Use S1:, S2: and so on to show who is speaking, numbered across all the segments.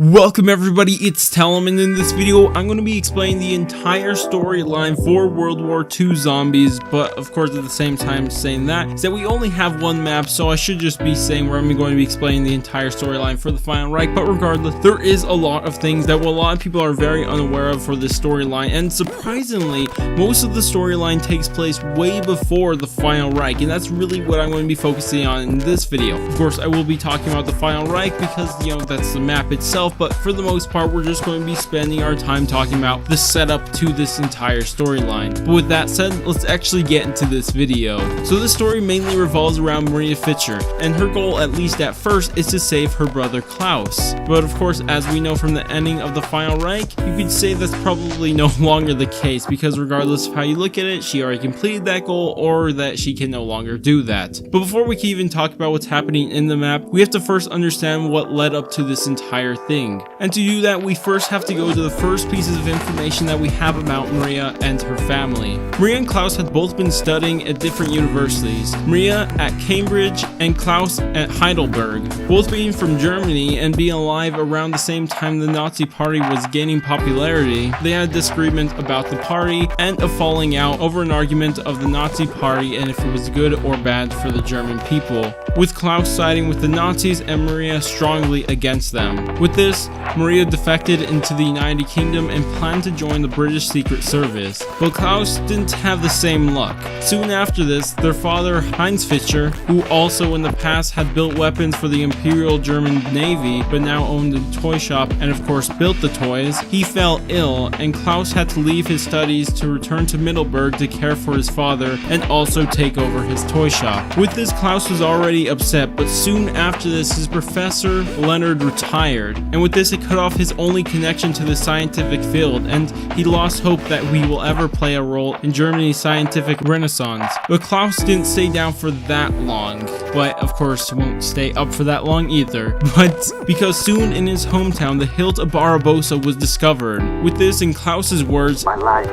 S1: Welcome everybody, it's Talum, and in this video I'm going to be explaining the entire storyline for World War II zombies, but of course at the same time saying that is that we only have one map, so I should just be saying where I'm going to be explaining the entire storyline for the Final Reich. But regardless, there is a lot of things that a lot of people are very unaware of for this storyline, and surprisingly, most of the storyline takes place way before the Final Reich, and that's really what I'm going to be focusing on in this video. Of course, I will be talking about the Final Reich because, that's the map itself, but for the most part, we're just going to be spending our time talking about the setup to this entire storyline. But with that said, let's actually get into this video. So this story mainly revolves around Maria Fischer, and her goal, at least at first, is to save her brother Klaus. But of course, as we know from the ending of the Final Reich, you could say that's probably no longer the case, because regardless of how you look at it, she already completed that goal, or that she can no longer do that. But before we can even talk about what's happening in the map, we have to first understand what led up to this entire thing. And to do that, we first have to go to the first pieces of information that we have about Maria and her family. Maria and Klaus had both been studying at different universities, Maria at Cambridge and Klaus at Heidelberg. Both being from Germany and being alive around the same time the Nazi party was gaining popularity, they had a disagreement about the party and a falling out over an argument of the Nazi party and if it was good or bad for the German people, with Klaus siding with the Nazis and Maria strongly against them. With this, Maria defected into the United Kingdom and planned to join the British Secret Service, but Klaus didn't have the same luck. Soon after this, their father Heinz Fischer, who also in the past had built weapons for the Imperial German Navy but now owned a toy shop and of course built the toys, he fell ill and Klaus had to leave his studies to return to Middelburg to care for his father and also take over his toy shop. With this, Klaus was already upset, but soon after this his professor Leonard retired, and with this it cut off his only connection to the scientific field, and he lost hope that he will ever play a role in Germany's scientific renaissance. But Klaus didn't stay down for that long, but of course won't stay up for that long either, but because soon in his hometown the hilt of Barbarossa was discovered. With this, in Klaus's words,
S2: "My life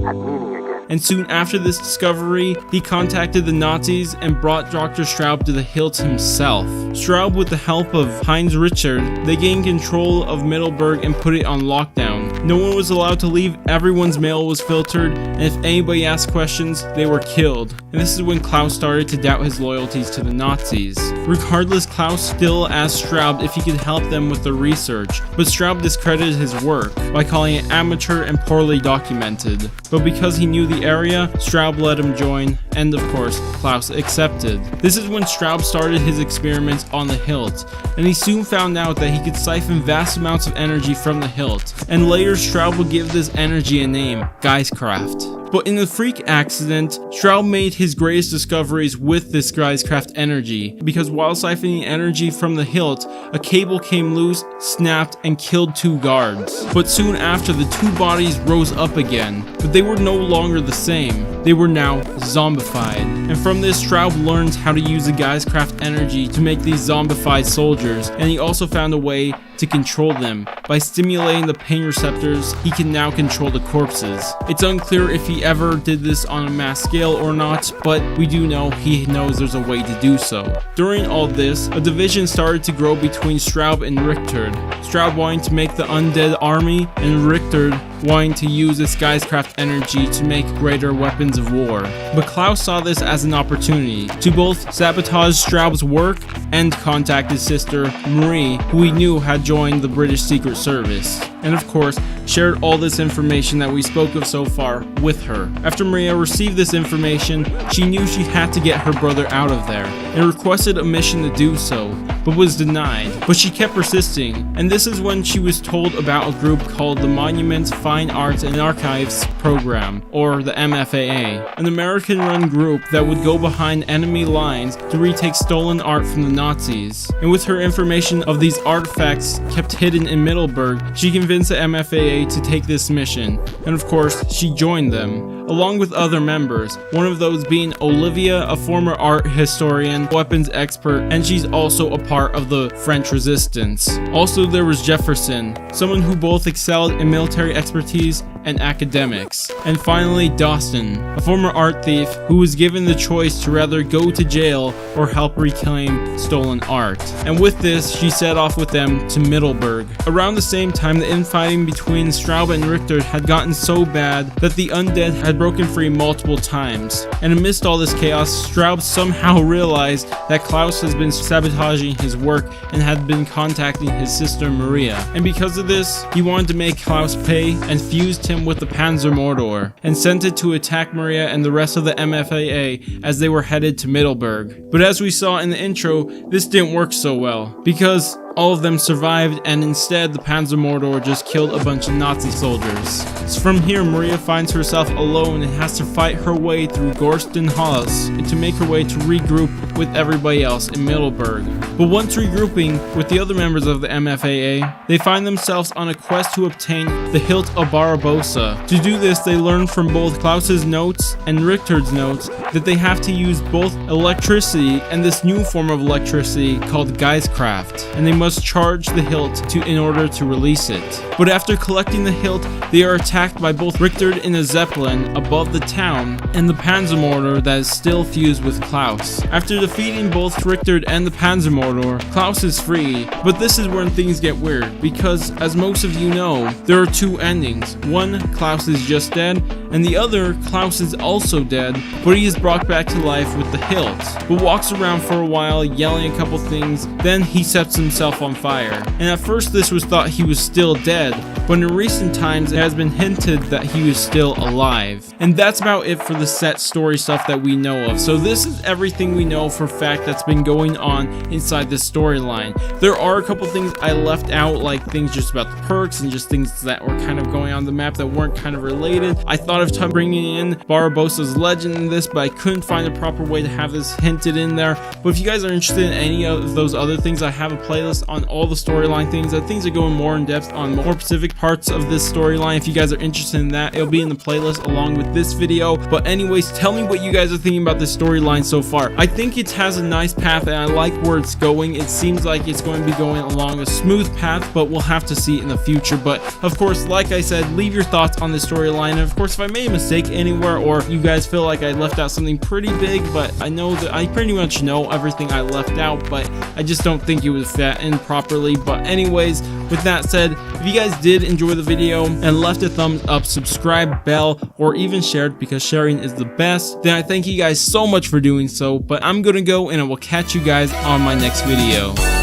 S2: had meaning again."
S1: And soon after this discovery, he contacted the Nazis and brought Dr. Straub to the hilt himself. Straub, with the help of Heinz Richard, they gained control of Middelburg and put it on lockdown. No one was allowed to leave, everyone's mail was filtered, and if anybody asked questions, they were killed. And this is when Klaus started to doubt his loyalties to the Nazis. Regardless, Klaus still asked Straub if he could help them with the research, but Straub discredited his work by calling it amateur and poorly documented. But because he knew the area, Straub let him join, and of course, Klaus accepted. This is when Straub started his experiments on the hilt, and he soon found out that he could siphon vast amounts of energy from the hilt, and later Straub would give this energy a name, Geistkraft. But in a freak accident, Straub made his greatest discoveries with this Geistkraft energy, because while siphoning energy from the hilt, a cable came loose, snapped, and killed 2 guards. But soon after, the 2 bodies rose up again, but they were no longer the same. They were now zombified. And from this, Straub learned how to use the Geistkraft energy to make these zombified soldiers, and he also found a way to control them. By stimulating the pain receptors, he can now control the corpses. It's unclear if he ever did this on a mass scale or not, but we do know he knows there's a way to do so. During all this, a division started to grow between Straub and Richter. Straub wanting to make the undead army, and Richter wanting to use its Geistkraft energy to make greater weapons of war. But Klaus saw this as an opportunity to both sabotage Straub's work and contact his sister Marie, who he knew had joined the British Secret Service, and of course shared all this information that we spoke of so far with her. After Maria received this information, she knew she had to get her brother out of there, and requested a mission to do so, but was denied. But she kept persisting, and this is when she was told about a group called the Monuments, Fine Arts and Archives Program, or the MFAA, an American-run group that would go behind enemy lines to retake stolen art from the Nazis. And with her information of these artifacts kept hidden in Middelburg, she convinced the MFAA to take this mission, and of course, she joined them. along with other members, one of those being Olivia, a former art historian, weapons expert, and she's also a part of the French resistance. Also, there was Jefferson, someone who both excelled in military expertise and academics. And finally, Dawson, a former art thief who was given the choice to rather go to jail or help reclaim stolen art. And with this, she set off with them to Middleburg. Around the same time, the infighting between Straub and Richter had gotten so bad that the undead had broken free multiple times. And amidst all this chaos, Straub somehow realized that Klaus has been sabotaging his work and had been contacting his sister Maria. And because of this, he wanted to make Klaus pay and fused him with the Panzermörder and sent it to attack Maria and the rest of the MFAA as they were headed to Middleburg. But as we saw in the intro, this didn't work so well because all of them survived, and instead the Panzermörder just killed a bunch of Nazi soldiers. So from here, Maria finds herself alone and has to fight her way through Gorstenhaus and to make her way to regroup with everybody else in Middleburg. But once regrouping with the other members of the MFAA, they find themselves on a quest to obtain the hilt of Barbarossa. To do this, they learn from both Klaus's notes and Richter's notes that they have to use both electricity and this new form of electricity called Geistkraft, and they must charge the hilt in order to release it. But after collecting the hilt, they are attacked by both Richter in a zeppelin above the town and the Panzermörder that is still fused with Klaus. After defeating both Richter and the Panzermörder, Klaus is free, but this is when things get weird because, as most of you know, there are two endings. One, Klaus is just dead, and the other, Klaus is also dead, but he is brought back to life with the hilt, but walks around for a while yelling a couple things, then he sets himself on fire. And at first this was thought he was still dead, but in recent times it has been hinted that he was still alive. And that's about it for the set story stuff that we know of. So this is everything we know for fact that's been going on inside this storyline. There are a couple things I left out, like things just about the perks and just things that were kind of going on the map that weren't kind of related. I thought of bringing in Barbarossa's legend in this, but I couldn't find a proper way to have this hinted in there. But if you guys are interested in any of those other things, I have a playlist on all the storyline things. Things that go in more in depth on more specific parts of this storyline. If you guys are interested in that, it'll be in the playlist along with this video. But anyways, tell me what you guys are thinking about this storyline so far. I think it has a nice path and I like where it's going. It seems like it's going to be going along a smooth path, but we'll have to see in the future. But of course, like I said, leave your thoughts on the storyline. And of course, if I made a mistake anywhere or you guys feel like I left out something pretty big, but I know that I pretty much know everything I left out, but I just don't think it was fit in properly. But anyways, with that said, if you guys did enjoy the video and left a thumbs up, subscribe, bell, or even shared, because sharing is the best, then I thank you guys so much for doing so. But I'm gonna go and I will catch you guys on my next video.